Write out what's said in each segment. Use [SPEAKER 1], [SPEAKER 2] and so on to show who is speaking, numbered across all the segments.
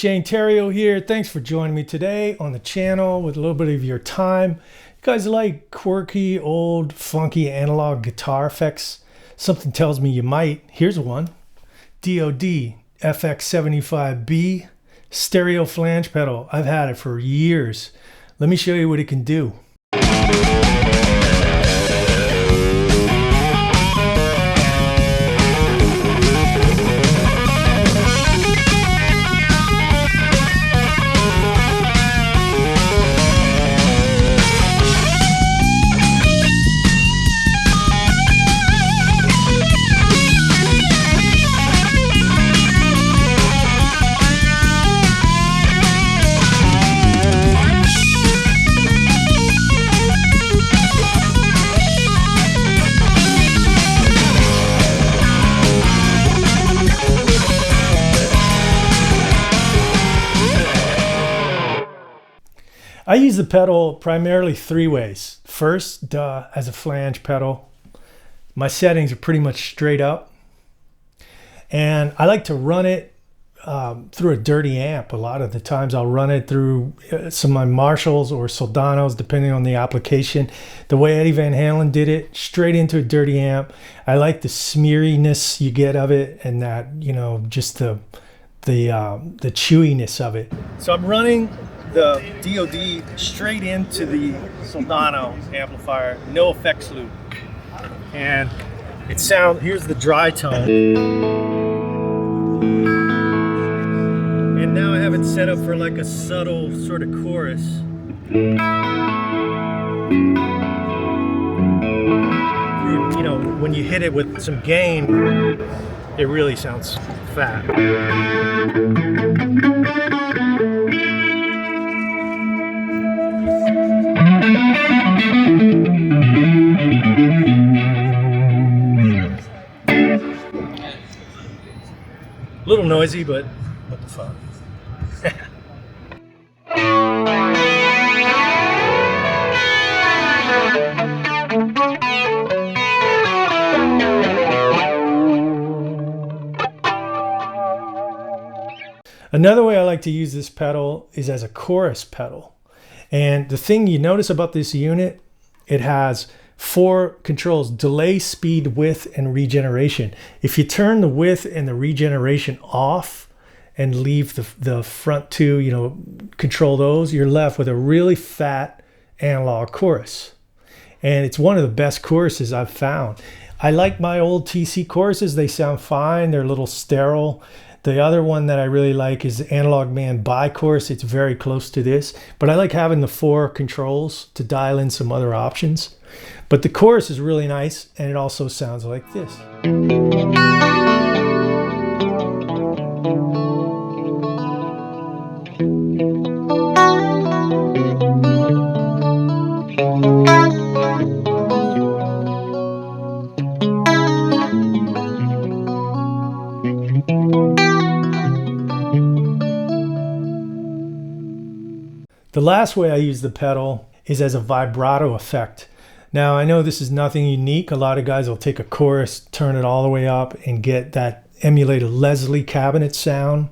[SPEAKER 1] Shane Terrio here. Thanks for joining me today on the channel with a little bit of your time. You guys like quirky, old, funky analog guitar effects? Something tells me you might. Here's one. DoD FX75B stereo flange pedal. I've had it for years. Let me show you what it can do. I use the pedal primarily three ways. First, as a flange pedal. My settings are pretty much straight up. And I like to run it through a dirty amp. A lot of the times I'll run it through some of my Marshalls or Soldanos, depending on the application. The way Eddie Van Halen did it, straight into a dirty amp. I like the smeariness you get of it, and that, you know, just the chewiness of it. So I'm running the DoD straight into the Soldano amplifier, no effects loop. And it sounds, here's the dry tone. And now I have it set up for like a subtle sort of chorus. You know, when you hit it with some gain, it really sounds fat. A little noisy, but what the fuck. Another way I like to use this pedal is as a chorus pedal. And the thing you notice about this unit, it has 4 controls: delay, speed, width, and regeneration. If you turn the width and the regeneration off and leave the front 2, you know, control those, you're left with a really fat analog chorus. And it's one of the best choruses I've found. I like my old TC choruses. They sound fine. They're a little sterile. The other one that I really like is the Analog Man bi-chorus. It's very close to this, but I like having the 4 controls to dial in some other options. But the chorus is really nice, and it also sounds like this. The last way I use the pedal is as a vibrato effect. Now, I know this is nothing unique. A lot of guys will take a chorus, turn it all the way up, and emulate a Leslie cabinet sound,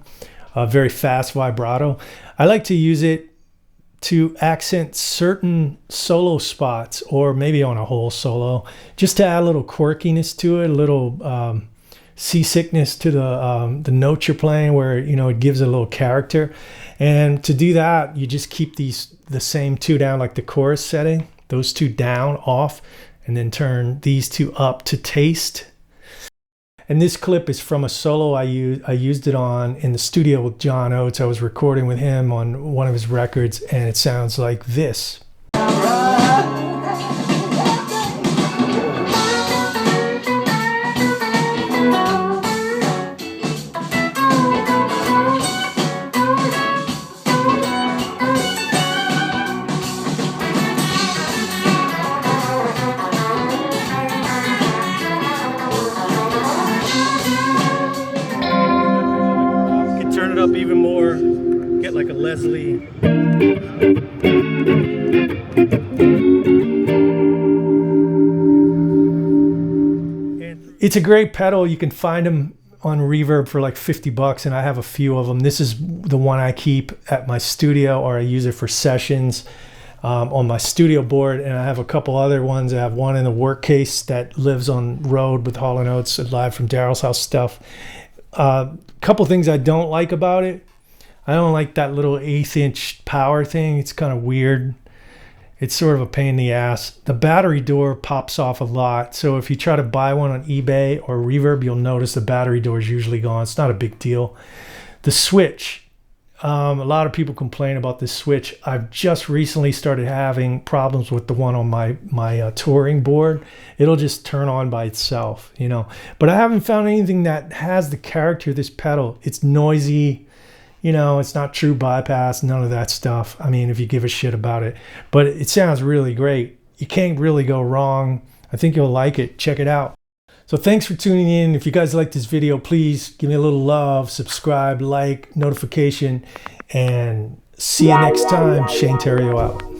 [SPEAKER 1] a very fast vibrato. I like to use it to accent certain solo spots, or maybe on a whole solo, just to add a little quirkiness to it, a little seasickness to the notes you're playing, where, you know, it gives it a little character. And to do that, you just keep the same 2 down, like the chorus setting, those 2 down, off, and then turn these 2 up to taste. And this clip is from a solo I used it on in the studio with John Oates. I was recording with him on one of his records, and it sounds like this. Up even more, get like a Leslie. It's a great pedal. You can find them on Reverb for like 50 bucks, and I have a few of them. This is the one I keep at my studio, or I use it for sessions on my studio board, and I have a couple other ones. I have one in the work case that lives on road with Hall & Oates, live from Daryl's house stuff. Couple things I don't like about it. I don't like that little 1/8 inch power thing. It's kind of weird. It's sort of a pain in the ass. The battery door pops off a lot. So if you try to buy one on eBay or Reverb, you'll notice the battery door is usually gone. It's not a big deal. The switch. A lot of people complain about this switch. I've just recently started having problems with the one on my touring board. It'll just turn on by itself, you know. But I haven't found anything that has the character of this pedal. It's noisy. You know, it's not true bypass, none of that stuff. I mean, if you give a shit about it. But it sounds really great. You can't really go wrong. I think you'll like it. Check it out. So thanks for tuning in. If you guys like this video, please give me a little love, subscribe, like, notification, and see you next time. Shane Terrio out.